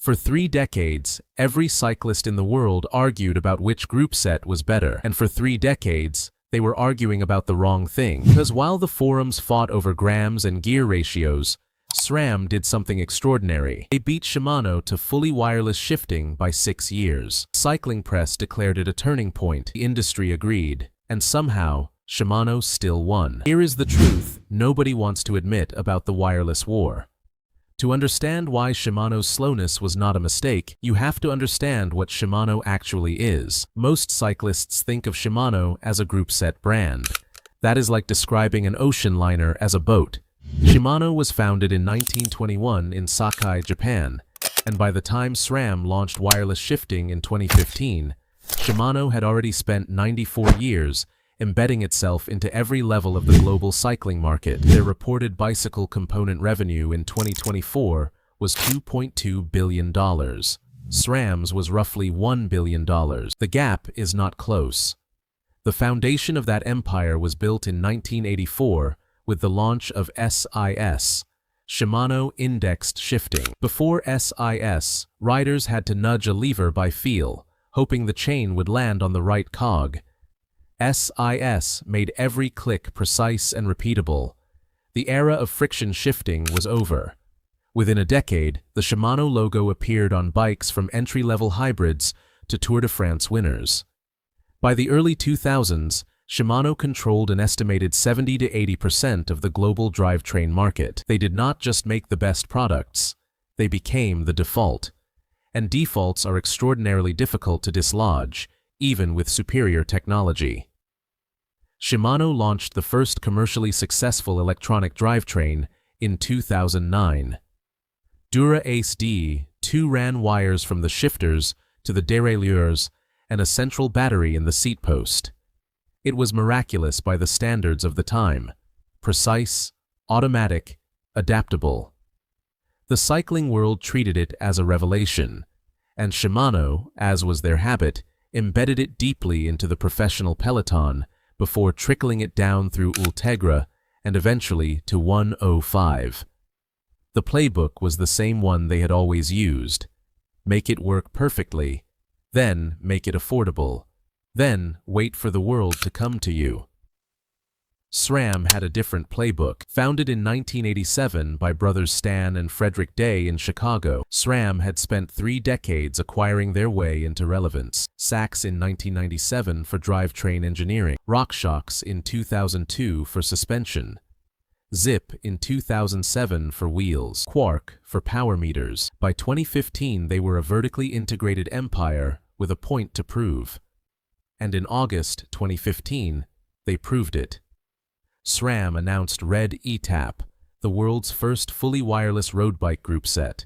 For 3 decades, every cyclist in the world argued about which group set was better, and for 3 decades, they were arguing about the wrong thing. Because while the forums fought over grams and gear ratios, SRAM did something extraordinary. They beat Shimano to fully wireless shifting by 6 years. Cycling press declared it a turning point. The industry agreed, and somehow, Shimano still won. Here is the truth nobody wants to admit about the wireless war. To understand why Shimano's slowness was not a mistake, you have to understand what Shimano actually is. Most cyclists think of Shimano as a group set brand. That is like describing an ocean liner as a boat. Shimano was founded in 1921 in Sakai, Japan, and by the time SRAM launched wireless shifting in 2015, Shimano had already spent 94 years embedding itself into every level of the global cycling market. Their reported bicycle component revenue in 2024 was $2.2 billion. SRAM's was roughly $1 billion. The gap is not close. The foundation of that empire was built in 1984 with the launch of SIS, Shimano Indexed Shifting. Before SIS, riders had to nudge a lever by feel, hoping the chain would land on the right cog. SIS made every click precise and repeatable. The era of friction shifting was over. Within a decade, the Shimano logo appeared on bikes from entry-level hybrids to Tour de France winners. By the early 2000s, Shimano controlled an estimated 70 to 80% of the global drivetrain market. They did not just make the best products, they became the default. And defaults are extraordinarily difficult to dislodge, even with superior technology. Shimano launched the first commercially successful electronic drivetrain in 2009. Dura Ace D 2 ran wires from the shifters to the derailleurs and a central battery in the seat post. It was miraculous by the standards of the time: precise, automatic, adaptable. The cycling world treated it as a revelation, and Shimano, as was their habit, embedded it deeply into the professional peloton before trickling it down through Ultegra and eventually to 105. The playbook was the same one they had always used: make it work perfectly, then make it affordable, then wait for the world to come to you. SRAM had a different playbook. Founded in 1987 by brothers Stan and Frederick Day in Chicago, SRAM had spent 3 decades acquiring their way into relevance. Sachs in 1997 for drivetrain engineering, RockShox in 2002 for suspension, Zip in 2007 for wheels, Quark for power meters. By 2015, they were a vertically integrated empire with a point to prove. And in August 2015, they proved it. SRAM announced Red ETAP, the world's first fully wireless road bike group set.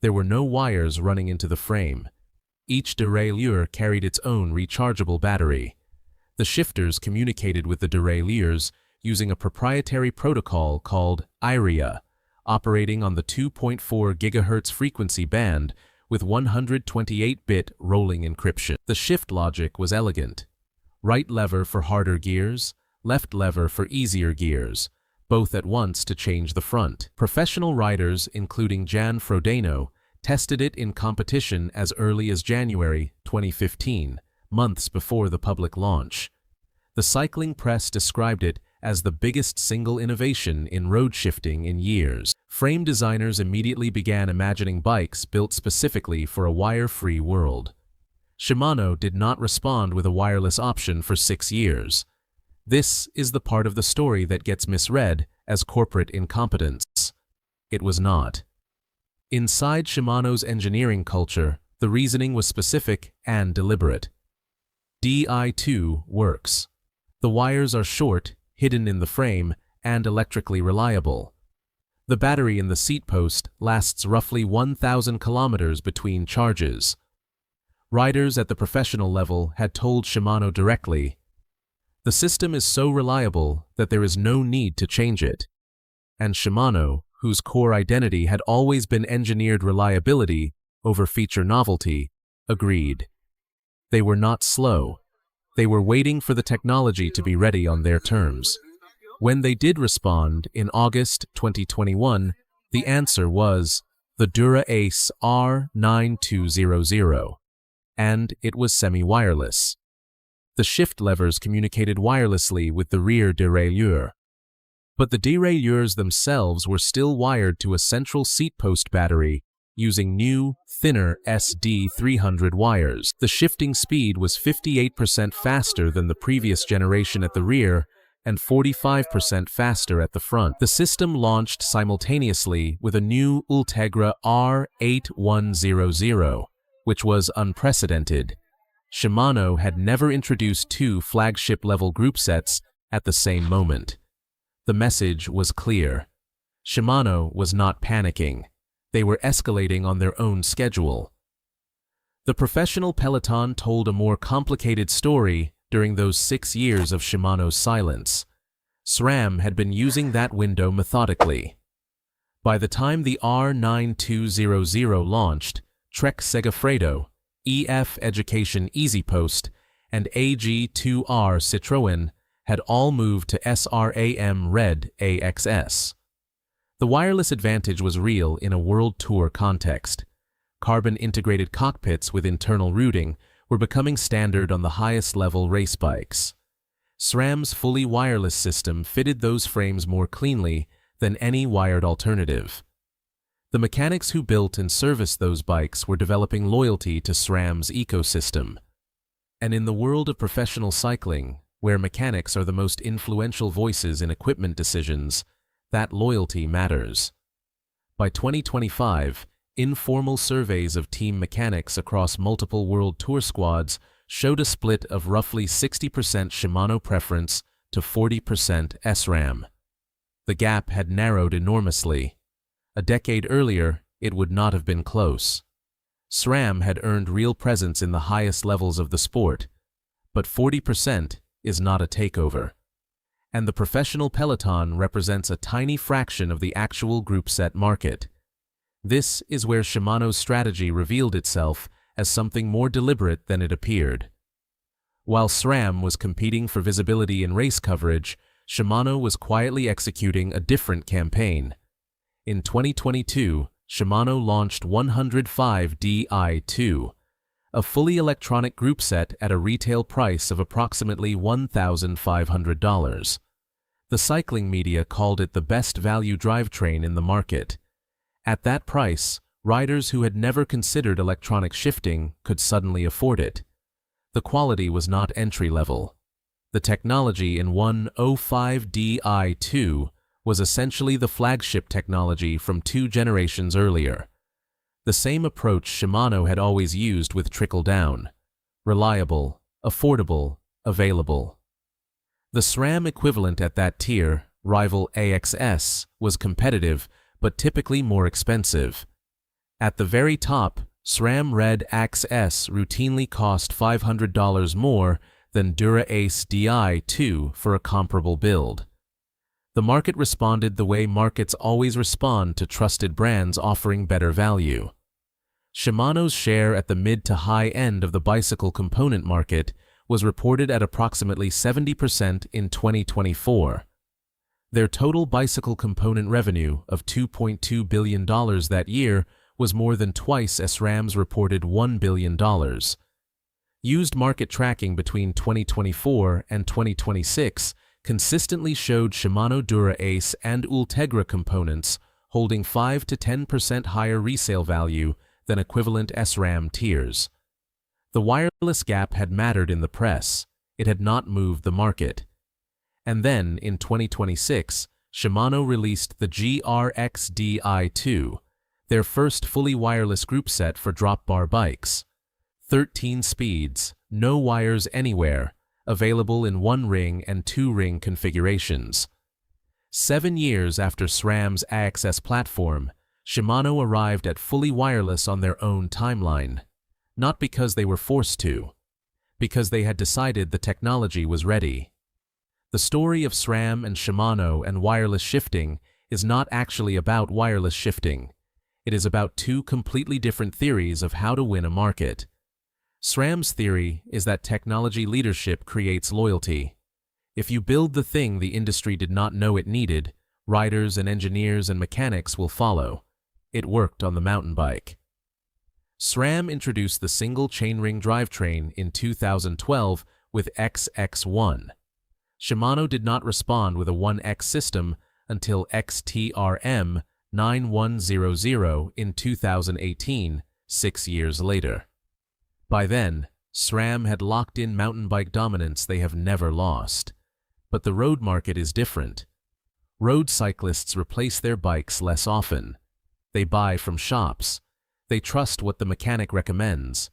There were no wires running into the frame. Each derailleur carried its own rechargeable battery. The shifters communicated with the derailleurs using a proprietary protocol called IRIA, operating on the 2.4 GHz frequency band with 128-bit rolling encryption. The shift logic was elegant: right lever for harder gears, left lever for easier gears, both at once to change the front. Professional riders, including Jan Frodeno, tested it in competition as early as January 2015, months before the public launch. The cycling press described it as the biggest single innovation in road shifting in years. Frame designers immediately began imagining bikes built specifically for a wire-free world. Shimano did not respond with a wireless option for 6 years. This is the part of the story that gets misread as corporate incompetence. It was not. Inside Shimano's engineering culture, the reasoning was specific and deliberate. Di2 works. The wires are short, hidden in the frame, and electrically reliable. The battery in the seat post lasts roughly 1,000 kilometers between charges. Riders at the professional level had told Shimano directly, "The system is so reliable that there is no need to change it." And Shimano, whose core identity had always been engineered reliability over feature novelty, agreed. They were not slow. They were waiting for the technology to be ready on their terms. When they did respond in August 2021, the answer was, the Dura Ace R9200, and it was semi-wireless. The shift levers communicated wirelessly with the rear derailleur. But the derailleurs themselves were still wired to a central seat post battery using new, thinner SD300 wires. The shifting speed was 58% faster than the previous generation at the rear and 45% faster at the front. The system launched simultaneously with a new Ultegra R8100, which was unprecedented. Shimano had never introduced two flagship-level group sets at the same moment. The message was clear. Shimano was not panicking. They were escalating on their own schedule. The professional peloton told a more complicated story during those 6 years of Shimano's silence. SRAM had been using that window methodically. By the time the R9200 launched, Trek Segafredo, EF Education EasyPost, and AG2R Citroën had all moved to SRAM Red AXS. The wireless advantage was real in a World Tour context. Carbon-integrated cockpits with internal routing were becoming standard on the highest-level race bikes. SRAM's fully wireless system fitted those frames more cleanly than any wired alternative. The mechanics who built and serviced those bikes were developing loyalty to SRAM's ecosystem. And in the world of professional cycling, where mechanics are the most influential voices in equipment decisions, that loyalty matters. By 2025, informal surveys of team mechanics across multiple World Tour squads showed a split of roughly 60% Shimano preference to 40% SRAM. The gap had narrowed enormously. A decade earlier, it would not have been close. SRAM had earned real presence in the highest levels of the sport, but 40% is not a takeover. And the professional peloton represents a tiny fraction of the actual group set market. This is where Shimano's strategy revealed itself as something more deliberate than it appeared. While SRAM was competing for visibility in race coverage, Shimano was quietly executing a different campaign. In 2022, Shimano launched 105 Di2, a fully electronic group set at a retail price of approximately $1,500. The cycling media called it the best value drivetrain in the market. At that price, riders who had never considered electronic shifting could suddenly afford it. The quality was not entry-level. The technology in 105 Di2 was essentially the flagship technology from 2 generations earlier. The same approach Shimano had always used with trickle-down: reliable, affordable, available. The SRAM equivalent at that tier, rival AXS, was competitive but typically more expensive. At the very top, SRAM Red AXS routinely cost $500 more than Dura Ace Di2 for a comparable build. The market responded the way markets always respond to trusted brands offering better value. Shimano's share at the mid to high end of the bicycle component market was reported at approximately 70% in 2024. Their total bicycle component revenue of $2.2 billion that year was more than twice SRAM's reported $1 billion. Used market tracking between 2024 and 2026 consistently showed Shimano Dura Ace and Ultegra components holding 5 to 10% higher resale value than equivalent SRAM tiers. The wireless gap had mattered in the press. It had not moved the market. And then, in 2026, Shimano released the GRX Di2, their first fully wireless group set for drop bar bikes. 13 speeds, no wires anywhere, available in 1-ring and 2-ring configurations. 7 years after SRAM's AXS platform, Shimano arrived at fully wireless on their own timeline. Not because they were forced to, because they had decided the technology was ready. The story of SRAM and Shimano and wireless shifting is not actually about wireless shifting. It is about 2 completely different theories of how to win a market. SRAM's theory is that technology leadership creates loyalty. If you build the thing the industry did not know it needed, riders and engineers and mechanics will follow. It worked on the mountain bike. SRAM introduced the single chainring drivetrain in 2012 with XX1. Shimano did not respond with a 1X system until XTRM 9100 in 2018, 6 years later. By then, SRAM had locked in mountain bike dominance they have never lost. But the road market is different. Road cyclists replace their bikes less often. They buy from shops. They trust what the mechanic recommends.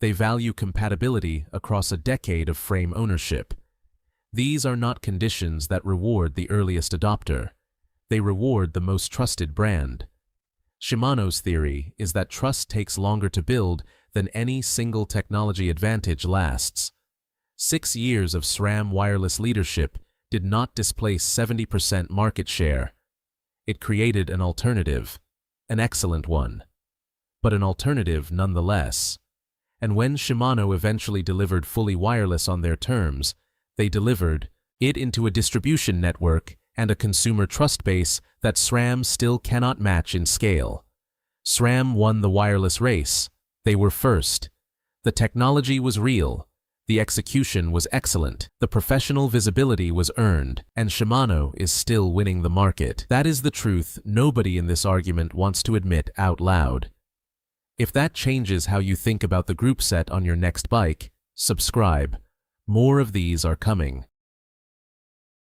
They value compatibility across a decade of frame ownership. These are not conditions that reward the earliest adopter. They reward the most trusted brand. Shimano's theory is that trust takes longer to build than any single technology advantage lasts. 6 years of SRAM wireless leadership did not displace 70% market share. It created an alternative, an excellent one, but an alternative nonetheless. And when Shimano eventually delivered fully wireless on their terms, they delivered it into a distribution network and a consumer trust base that SRAM still cannot match in scale. SRAM won the wireless race. They were first. The technology was real. The execution was excellent. The professional visibility was earned, and Shimano is still winning the market. That is the truth nobody in this argument wants to admit out loud. If that changes how you think about the group set on your next bike, subscribe. More of these are coming.